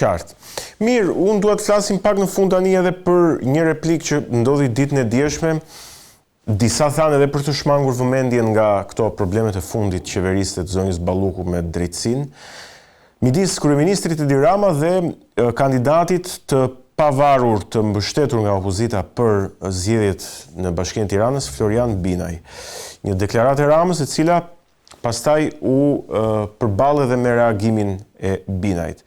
Qartë. Mirë, unë duhet të flasim pak në fund tani edhe për një replikë që ndodhi ditën e djeshme. Disa thanë edhe për të shmangur vëmendjen nga këto problemet e fundit qeverisë të zonjës Balluku me drejtësinë, midis kryeministrit Edi Rama dhe kandidatit të pavarur të mbështetur nga opozita për zgjedhjet në Bashkinë e Tiranës, Florian Binaj. Një deklaratë e Ramës e cila pastaj u përballet edhe me reagimin e Binajt.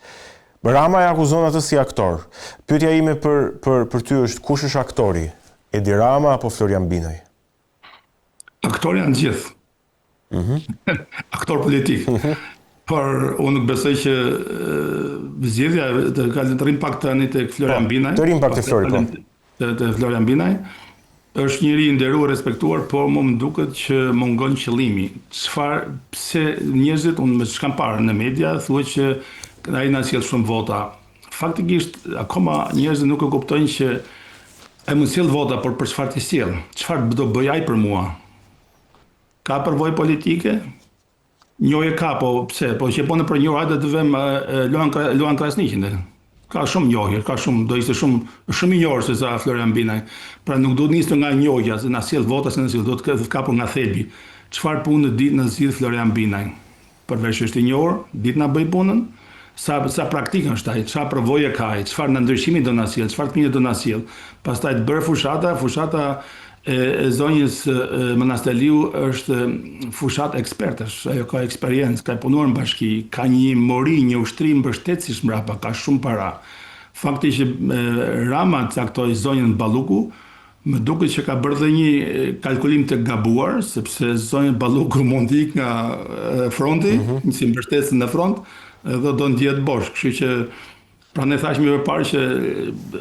Rama e akuzon atë si aktor. Pyetja ime për ty është kush është aktori? Edi Rama apo Florian Binaj? Aktor janë gjithë. Aktor politik. Por unë nuk besoj që zgjedhja ka të rrim pak tani tek Florian Binaj. Të rrim pak te Flori, po. Te Florian Binaj. Është njëri i nderuar, respektuar, por më duket që mungon qëllimi. Pse njerëzit, unë me çka parë në media, thuhet që ai na sjell shumë vota. Faktikisht, akoma njerëzit nuk e kuptojnë që ai më sjell vota, por për çfarë të sjell? Çfarë do bëj ai për mua? Ka përvojë politike? Njohje ka, po pse? Po që po në për njohje, hajde të vëm Luan Krasniqin. Ka shumë njohje, do ishte shumë i njohur se sa Florian Binaj. Pra nuk do të nisë nga njohja, se na sjell vota, se na sjell, do të kapur nga thelbi. Çfarë punë ditë na sjell Florian Binaj? Përveç është i njohur, ditë na bëj punën, sa praktikë është ai, çfarë përvojë ka ai, çfarë në ndryshimi do na sjell, çfarë fëmijë do na sjell. Pastaj të bërë fushata e zonjës Manasteliu është fushat ekspertësh, ajo ka eksperiencë, ka punuar në bashki, ka një mori, një ushtrim mbështetësish mbrapa, ka shumë para. Fakti që Rama caktoi zonjën Balluku, më duket që ka bërë dhe një kalkulim të gabuar, sepse zonja Balluku mund të ikë nga fronti, si mbështetës në front, dhe do ndjehet bosh, kështu që prandaj thashmi më parë që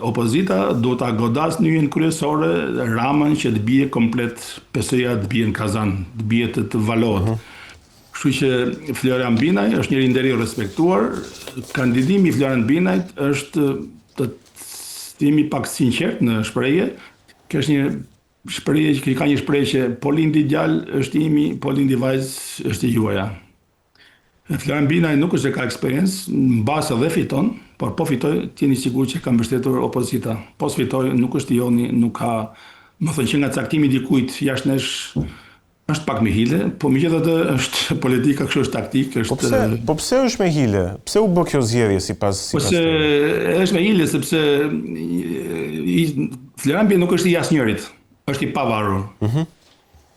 opozita duhet ta godas në hyrjen kryesore Ramën që të bie komplet PS-ja të bie në kazan, të bie të valohet. Kështu që Florian Binaj është njëri i nderuar, respektuar. Kandidimi i Florian Binajt është të themi pak sinqert në shprehje. Kjo është një shprehje që ka një shprehje që po lindi djalë është imi, po lindi vajzë është e juaja. Florian Binaj nuk është se ka eksperiencë, mbas edhe fiton, por po fitoj, t'jeni sigur që ka mbështetur opozita. Po s'fitoj, nuk është joni, nuk ka, më thënë që nga caktimi dikujt jashtë nesh është pak me hile, po megjithatë është politika, kështu është taktik, është. Po pse është me hile? Pse u bë kjo zgjedhje sipas? Po se është me hile sepse Florian Binaj nuk është i asnjërit, është i pavarur.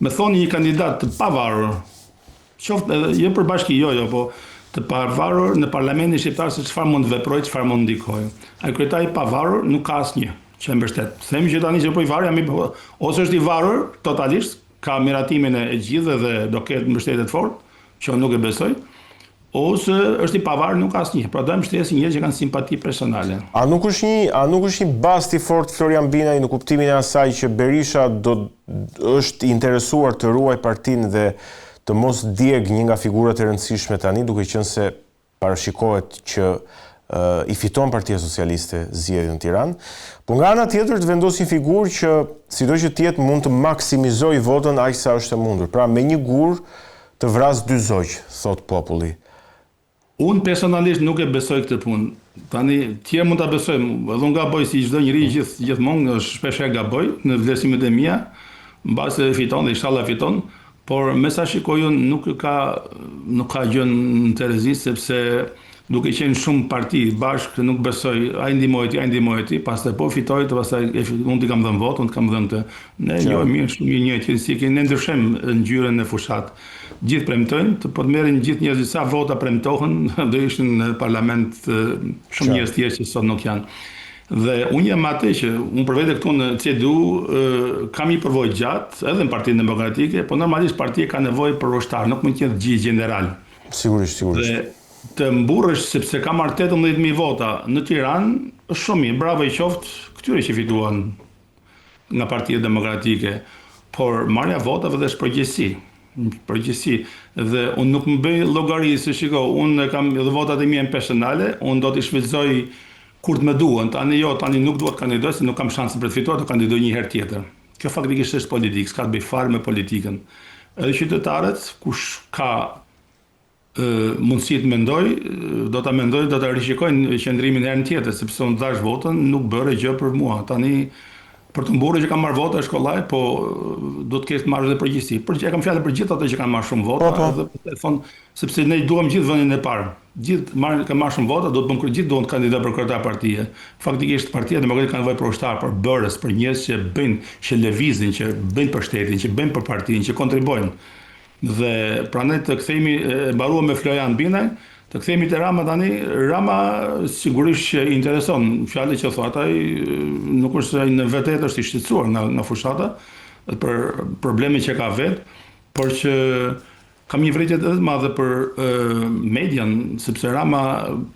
Me thoni një kandidat të pavarur, qoftë jo për bashki, po të pavarur në parlamentin shqiptar se çfarë mund të veprojë, çfarë mund ndikojë. Ai kryetari i pavarur nuk ka asnjë që e mbështet. Themi që tani që po i varur, ose është i varur totalisht, ka miratimin e gjithë dhe do ketë mbështetje të fortë, që unë nuk e besoj, ose është i pavarur, nuk ka asnjë. Pra do të mbështesë njerëz që kanë simpati personale. A nuk është një bast i fortë Florian Binaj në kuptimin e asaj që Berisha është interesuar të ruaj partinë dhe të mos djeg një nga figurat e rëndësishme tani, duke qenë se parashikohet që i fiton Partia Socialiste zgjedhjen në Tiranë, por nga ana tjetër të vendosë një figurë që sido që të jetë mund të maksimizojë votën aq sa është e mundur. Pra me një gur të vras dy zogj, thot populli. Unë personalisht nuk e besoj këtë punë. Tani tjerë mund ta besojmë, edhe unë gaboj si çdo njeri gjithmonë, shpesh e gaboj në vlerësimet e mia, mbase fiton dhe inshallah fiton. Por me sa shikoj unë nuk ka gjën në Terezi, sepse duke qenë shumë parti bashkë, nuk besoj, ai ndihmoi ti, pastaj po fitoi, pastaj unë t'i kam dhënë votë, unë t'kam dhënë të. Ne mirë, shumë i njëjtë, si ne ndryshojmë ngjyrën e fushat. Gjithë premtojnë, po të merrin gjithë njerëzit sa vota premtohen, do ishin në parlament shumë njerëz tjerë që sot nuk janë. Dhe unë jam atë që unë për vete këtu në CDU kam një përvojë gjatë, edhe në Partinë Demokratike, po normalisht partia ka nevojë për ushtar, nuk mund të jetë gjithë general. Sigurisht. Dhe të mburrësh sepse ka marrë 18.000 vota në Tiranë, është shumë mirë, bravo i qoftë këtyre që fituan nga Partia Demokratike, por marrja votave dhe është përgjegjësi. Dhe unë nuk më bëj llogari se shiko, unë kam edhe votat e mia personale, unë do t'i shfrytëzoj kur të më duan, tani nuk duhet kandidoj, se nuk kam shanse për të fituar, do kandidoj një herë tjetër. Kjo faktikisht është politikë, s'ka të bëj fare me politikën. Edhe qytetarët, kush ka mundësi të mendoj, do ta rishikojnë qendrimin herën tjetër, sepse unë dash votën, nuk bëre gjë për mua. Tani për të mburë që kam marrë vota është kollaj, po do të kesh të marrësh edhe përgjegjësi. E kam fjalën për gjithë ata që kanë marrë shumë vota, dhe thon sepse ne duam gjithë vendin e parë. Gjithë kanë marrë shumë vota, do të bëjmë gjithë duan të kandidojnë për kryetar partie. Faktikisht Partia Demokratike ka nevojë për ushtar, për bërës, për njerëz që bëjnë, që lëvizin, që bëjnë për shtetin, që bëjnë për partinë, që kontribojnë. Dhe prandaj të kthehemi mbaruam me Florian Binaj, të kthehemi te Rama tani. Rama sigurisht që intereson fjalë që thotë ai, nuk është se në vërtetë është i shqetësuar nga fushata për problemet që ka vet, por që kam një vërejtje edhe të madhe për median, sepse Rama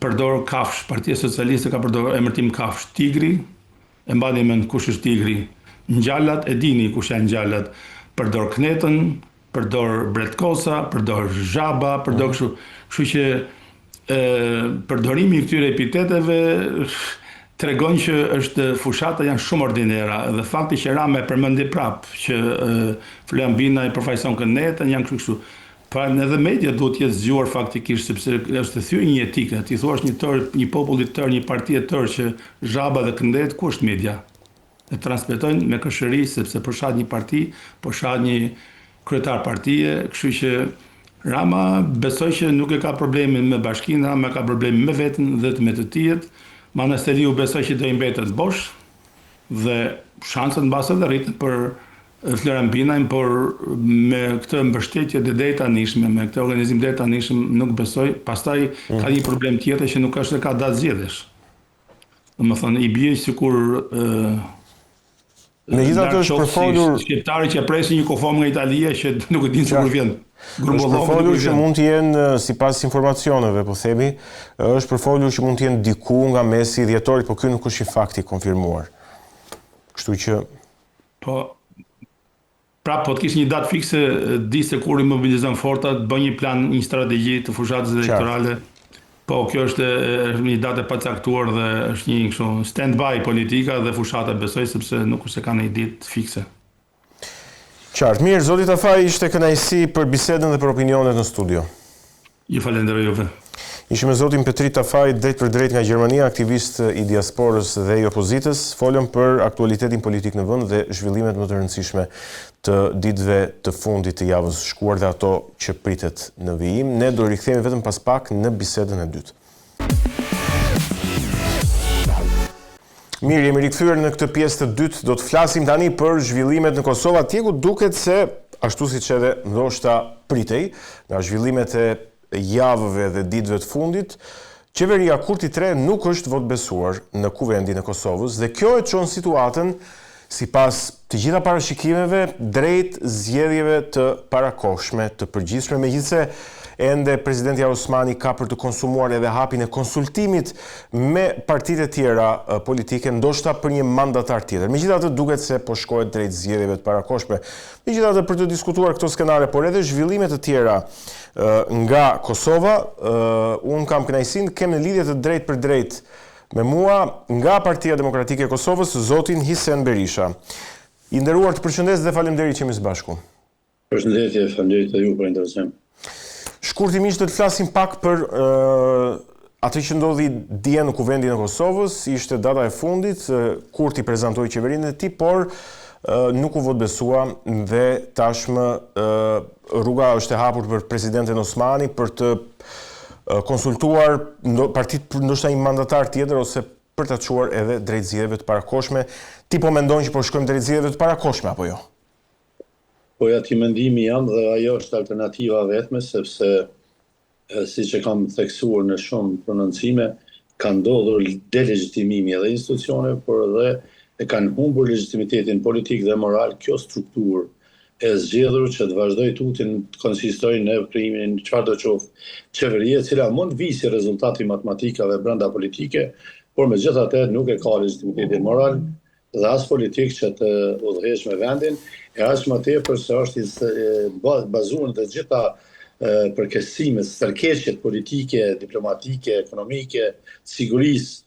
përdor kafsh, Partia Socialiste ka përdorur emërtim kafsh, tigri, e mbani mend kush është tigri, ngjalat e dini kush janë ngjalat, përdor knetën, përdor bretkosa, përdor zhaba, përdor kështu që përdorimi i këtyre epiteteve tregon që është fushata janë shumë ordinera, dhe fakti që Rama e përmendi prap që Florian Binaj përfaqëson kënetën janë kështu. Pra edhe media duhet të jetë zgjuar faktikisht, sepse është thyrë një etike. Ti thua një popull i tërë, një parti e tërë që zhaba dhe këndet, ku është media? E transmetojnë me këshëri, sepse po shahet një parti, po shahet një kryetar partie, kështu që Rama besoj që nuk e ka problemin me bashkinë, Rama ka problemin me veten dhe me të tjerët. Manastiriu besoj që do i mbetet bosh dhe shansat mbase dhe rritën për Florian Binajn, por me këtë mbështetje dhe deri tanishme, me këtë organizim deri tanishëm nuk besoj. Pastaj ka një problem tjetër që nuk është se ka datë zgjedhjesh. Domethënë i bie sikur megjithatë është përfolur shqiptarë që presin një kofom nga Italia që nuk e dinë se kur vjen. Është përfolur që mund të jenë, sipas informacioneve, po themi, është përfolur që mund të jenë diku nga mesi i dhjetorit, po ky nuk është i fakti konfirmuar. Kështu që po të kish një datë fikse, di se kur i mobilizon fortat, bën një plan, një strategji të fushatës elektorale. Po, kjo është një datë e pacaktuar dhe është një kështu stand-by politika dhe fushata besoj sepse nuk është se ka një ditë fikse. Qartë, mirë, zoti Tafaj, ishte kënaqësi për bisedën dhe për opinionet në studio. Ju falenderoj juve. Ishim me zotin Petrit Tafaj, drejt për drejt nga Gjermania, aktivist i diasporës dhe i opozitës, folëm për aktualitetin politik në vend dhe zhvillimet më të rëndësishme të ditëve të fundit të javës shkuar dhe ato që pritet në vijim. Ne do rikthehemi vetëm pas pak në bisedën e dytë. Mirë, jemi rikthyer në këtë pjesë të dytë, do të flasim tani për zhvillimet në Kosovë, atje ku duket se, ashtu siç edhe ndoshta pritej, nga zhvillimet e javëve dhe ditëve të fundit, qeveria Kurti 3 nuk është votbesuar në kuvendin e Kosovës dhe kjo e çon situatën sipas të gjitha parashikimeve drejt zgjedhjeve të parakohshme, të përgjithshme, megjithse ende presidenti Osmani ka për të konsumuar edhe hapin e konsultimit me partitë e tjera politike, ndoshta për një mandatar tjetër. Megjithatë duket se po shkohet drejt zgjedhjeve të parakohshme. Megjithatë për të diskutuar këto skenare, por edhe zhvillime të tjera nga Kosova, unë kam kënaqësinë kem në lidhje të drejtë për drejtë me mua nga Partia Demokratike e Kosovës, zotin Hisen Berisha. I nderuar, të përshëndes dhe faleminderit që jemi së bashku. Përshëndetje, faleminderit edhe ju për interesim. Shkurtimisht do të flasim pak për atë që ndodhi dje në kuvendin e Kosovës, ishte data e fundit, Kurti prezantoi qeverinë e tij, por nuk u votbesua dhe tashmë rruga është e hapur për presidentin Osmani për të konsultuar partitë ndoshta një mandatar tjetër ose për ta çuar edhe drejt zgjedhjeve të parakohshme. Ti po mendon që po shkojmë drejt zgjedhjeve të parakohshme apo jo? Po ati mendimi jam dhe ajo është alternativa vetme, sepse siç e kam theksuar në shumë prononcime, ka ndodhur delegjitimimi edhe institucioneve, por edhe e kanë humbur legitimitetin politik dhe moral kjo strukturë e zgjedhur që të vazhdoj tutin të konsistojnë në krijimin çfarë do qoftë qeverie, e cila mund vi si rezultati matematikave brenda politike, por megjithatë nuk e ka legitimitetin moral dhe as politik që të udhëheqë me vendin, e as më tepër se është bazuar të gjitha përkeqësimet, stërkeqjet politike, diplomatike, ekonomike, sigurisë,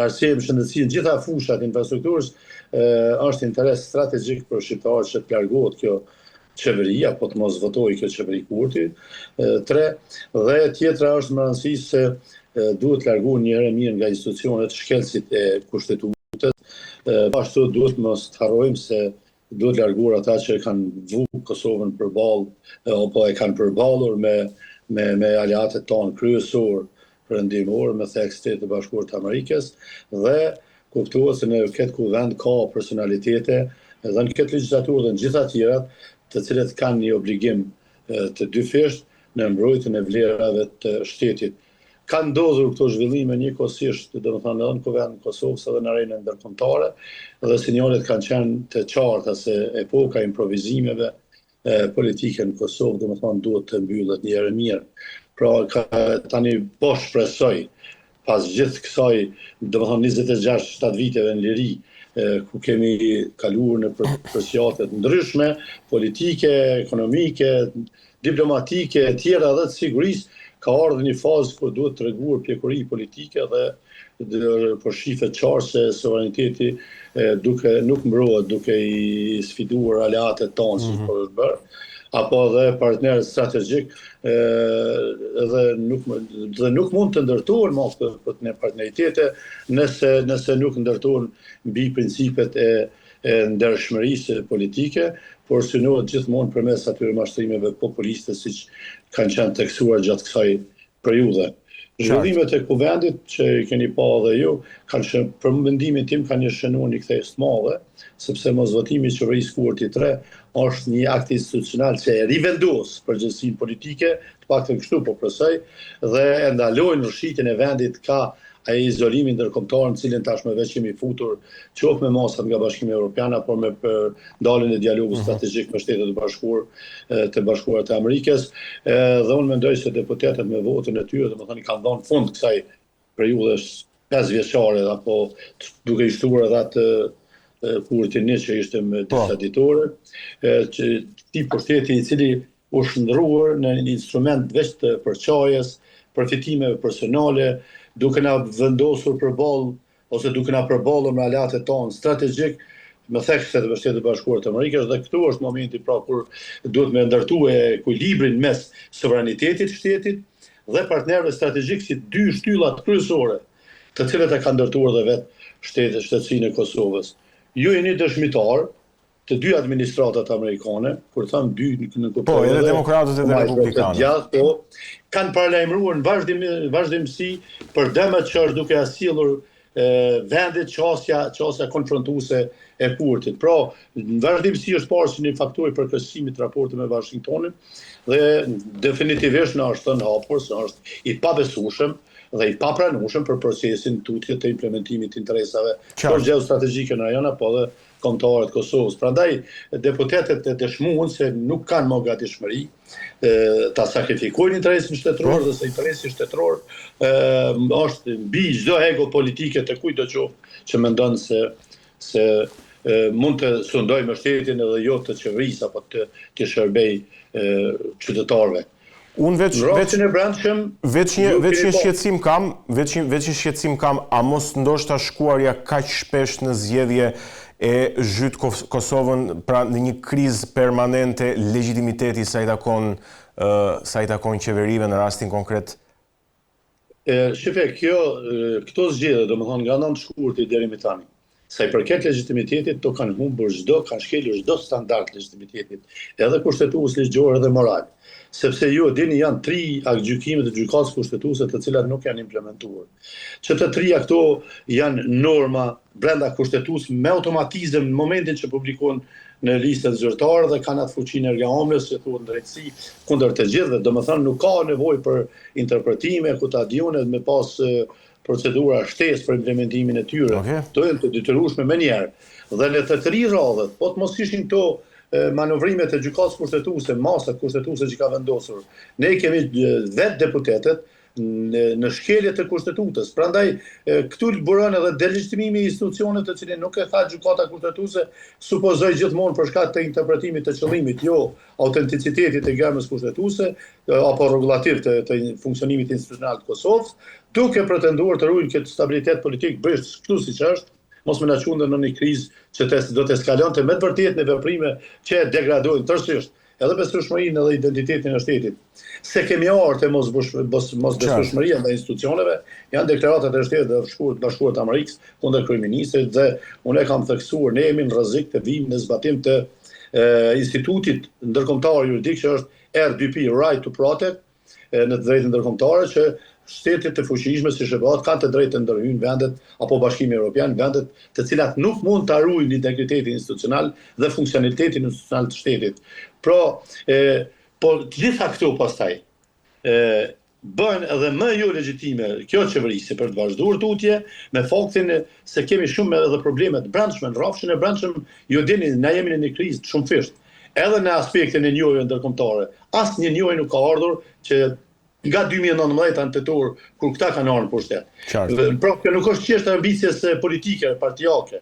arsim, shëndetësi, gjitha fushat infrastrukturës, është interes strategjik për shqiptarët që të largohet kjo qeveria, apo të mos votojë kjo qeveri Kurti. 3. Dhe tjetra është më rëndësishme se duhet largu një herë mirë nga institucionet shkelësit e kushtetutës. Ashtu duhet mos të harrojmë se duhet larguar ata që kanë vu Kosovën përballë apo e kanë përballur me aleatet tonë kryesor perëndimor me thekë Shtetet e Bashkuara të Amerikës dhe kuptohet se në këtë kuvend ka personalitete edhe në këtë legjislaturë dhe në gjitha tjerat të cilët kanë një obligim të dyfisht në mbrojtjen e vlerave të shtetit. Ka ndodhur këto zhvillime njëkohësisht, domethënë edhe në kuvendin e Kosovës edhe në arenën ndërkombëtare, dhe sinjalet kanë qenë të qarta se epoka e improvizimeve politike në Kosovë domethënë duhet të mbyllet një herë mirë. Pra tani po shpresoj pas gjithë kësaj domethënë 26-7 viteve në liri ku kemi kaluar në presjatet ndryshme, politike, ekonomike, diplomatike, e tjera dhe të sigurisë, ka ardhur një fazë ku duhet të treguar pjekuri politike dhe po shifet qartë se sovraniteti nuk mbrohet duke i sfiduar aleatet tonë si po është bërë, apo dhe partnerët strategjik dhe nuk mund të ndërtohen më këtë partneritete nëse nuk ndërtohen mbi principet e ndershmërisë politike, por synohet gjithmonë përmes atyre mashtrimeve populiste siç kanë qenë teksuar gjatë kësaj periudhe. Zhvillimet e kuvendit që keni pa dhe ju, për mendimin tim kanë shënuar një kthesë të madhe, sepse mosvotimi i qeverisë Kurti 3 është një akt institucional që e rivendos përgjegjësinë politike, të paktën kështu po presoj, dhe e ndalojnë rrshitjen e vendit ka ai izolimi ndërkombëtar në cilin tashmë veç kemi futur qoftë me masat nga Bashkimi Evropian apo me ndaljen e dialogut strategjik me Shtetet e Bashkuara të Amerikës, dhe unë mendoj se deputetët me votën e tyre domethënë kanë dhënë fund kësaj periudhe 5 vjeçare apo duke i shtuar edhe atë Kurtin që ishte me disa ditore, që ti pushteti i cili u shndruar në një instrument veç të përçajës, përfitimeve personale, duke na vendosur përballë ose duke na përballur me aleatet tonë strategjik me thekë të Shtetit të Bashkuar të Amerikës, dhe këtu është momenti pra kur duhet me ndërtuar ekuilibrin mes sovranitetit të shtetit dhe partnerëve strategjik si dy shtyllat kryesore, të cilët e kanë ndërtuar dhe vetë shtetësinë e Kosovës. Ju jeni dëshmitar të dy administratat amerikane, kur tham dy në kuptim edhe demokratët edhe republikanët, kanë paralajmëruar në vazhdimsi për dëmet që është duke sjellur vendit qasja konfrontuese e Kurtit. Pra, në vazhdimsi është parë si një faktor i përkësimit të raportit me Washingtonin dhe definitivisht na është thënë hapur se është i pabesueshëm dhe i papranueshëm për procesin tutje të implementimit të interesave për gjeostrategjike në rajon apo edhe kombëtare të Kosovës. Prandaj deputetët e dëshmuan se nuk kanë më gatishmëri ta sakrifikojnë interesin shtetëror dhe se interesi shtetëror është mbi çdo ego politike të kujt do qoftë që mendon se mund të sundojë mbështetjen edhe jo të qeverisë apo të shërbej qytetarëve. Unë veç një shqetësim kam, a mos ndoshta shkuarja kaq shpesh në zgjedhje e zhyt Kosovën pra në një krizë permanente legitimiteti sa i takon qeverive në rastin konkret? Shife, këto zgjedhje, domethënë nga nënt shkurti deri më tani, sa i përket legitimitetit, to kanë humbur kanë shkelur çdo standard legitimitetit, edhe kushtetues ligjor edhe moral. Sepse ju dini janë 3 gjykimet e gjykatës kushtetuese të cilat nuk janë implementuar. Që të 3 këto janë norma brenda kushtetues me automatizëm në momentin që publikohen në listën zyrtare dhe kanë atë fuqinë ergaomles që thuhet drejtësi kundër të gjithëve, domethënë nuk ka nevojë për interpretime, kutadione me pas procedura shtesë për implementimin e tyre. To janë të detyrueshme me njerë. Dhe në të 3 radhët, po të mos ishin këto manovrimet e gjykatës kushtetuese, masat kushtetuese që ka vendosur. Ne kemi vetë deputetët në shkelje të kushtetutës. Prandaj këtu buron edhe delegjitimimi i institucioneve të cilin nuk e tha gjykata kushtetuese, supozoj gjithmonë për shkak të interpretimit të qëllimit, jo autenticitetit të garmës kushtetuese apo rregullativ të funksionimit institucional të Kosovës, duke pretenduar të ruajnë këtë stabilitet politik bëjë kështu siç është, mos më na çundë në një krizë që do të eskalonte me të vërtetë në veprime që degradojnë tërësisht edhe besueshmërinë edhe identitetin e shtetit. Se kemi ardhur te mosbesueshmëria ndaj institucioneve, janë deklaratat e Shtetit të Bashkuar të Amerikës kundër kryeministrit dhe unë e kam theksuar ne jemi në rrezik të vijmë në zbatim të institutit ndërkombëtar juridik që është R2P, Right to Protect, në të drejtën ndërkombëtare që shtetet të fuqishme si SBA kanë të drejtë të ndërhyjnë vendet apo Bashkimi Evropian vendet të cilat nuk mund të ruajnë integritetin institucional dhe funksionalitetin institucional të shtetit. Pra, po të gjitha këto pastaj bën edhe më jo legjitime kjo qeverisje për të vazhduar tutje me faktin se kemi shumë edhe probleme të brendshme, në rrafshin e brendshëm, ju dini, na jemi në një krizë shumë fisht. Edhe në aspektin e njohjeve ndërkombëtare, asnjë njohje nuk ka ardhur që nga 2019 anë tetor, kur këta kanë ardhur në pushtet. Pra, kjo nuk është çështje ambicjes politike, partijake.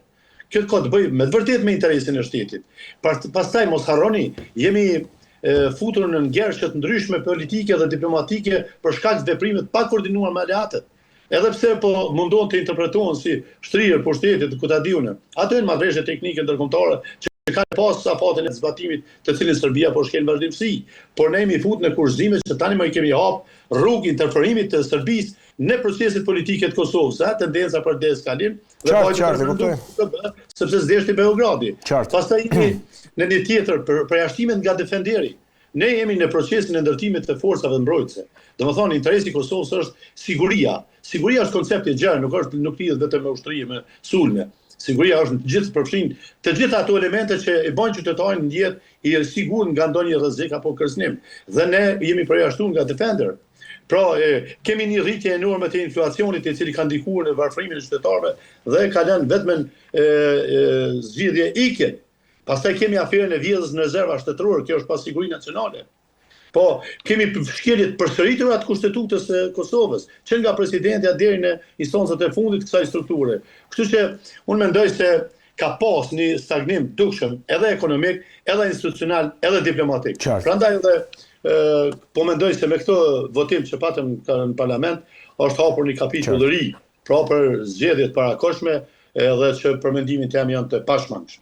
Kjo ka të bëjë me vërtet me interesin e shtetit. Pastaj mos harroni, jemi futur në ngershë të ndryshme politike dhe diplomatike për shkak të veprimeve të pakoordinuara me aleatët. Edhe pse po mundon të interpretohen si shtrirë pushtetit, ku ta diunë. Ato janë marrëveshje teknike ndërkombëtare që kanë pas afatin e zbatimit të cilin Serbia po shkel vazhdimsi. Por ne jemi fut në kurrëzime që tani më i kemi hap rrugë interferimit të Serbisë në proceset politike të Kosovës, tendenca për deeskalim sepse s'deshti Beogradi. Pastaj jemi në një tjetër përjashtimet nga defenderi. Ne jemi në procesin e ndërtimit të forcave mbrojtëse. Domethënë interesi i Kosovës është siguria. Siguria është koncepti i gjerë, nuk lidhet vetëm me ushtri, me sulme. Siguria është në gjithë përfshin të gjitha ato elemente që i bën qytetarin në jetë i sigur nga ndonjë rrezik apo kërcënim. Dhe ne jemi përjashtuar nga defender. Pra, kemi një rritje enorme të inflacionit i cili ka ndikuar në varfërimin e qytetarëve dhe ka lënë vetëm zgjidhje ikje. Pastaj kemi aferën e vjedhjes në rezerva shtetërore, kjo është pas siguri nacionale. Po, kemi shkeljet përsëritura të kushtetutës së Kosovës, që nga presidentja deri në instancat e fundit të kësaj strukture. Kështu që unë mendoj se ka pas një stagnim dukshëm edhe ekonomik, edhe institucional, edhe diplomatik. Prandaj edhe po mendoj se me këtë votim që patëm në parlament është hapur një kapitull i ri, pra për zgjedhjet parakohshme edhe që për mendimin tim janë të pashmangshme.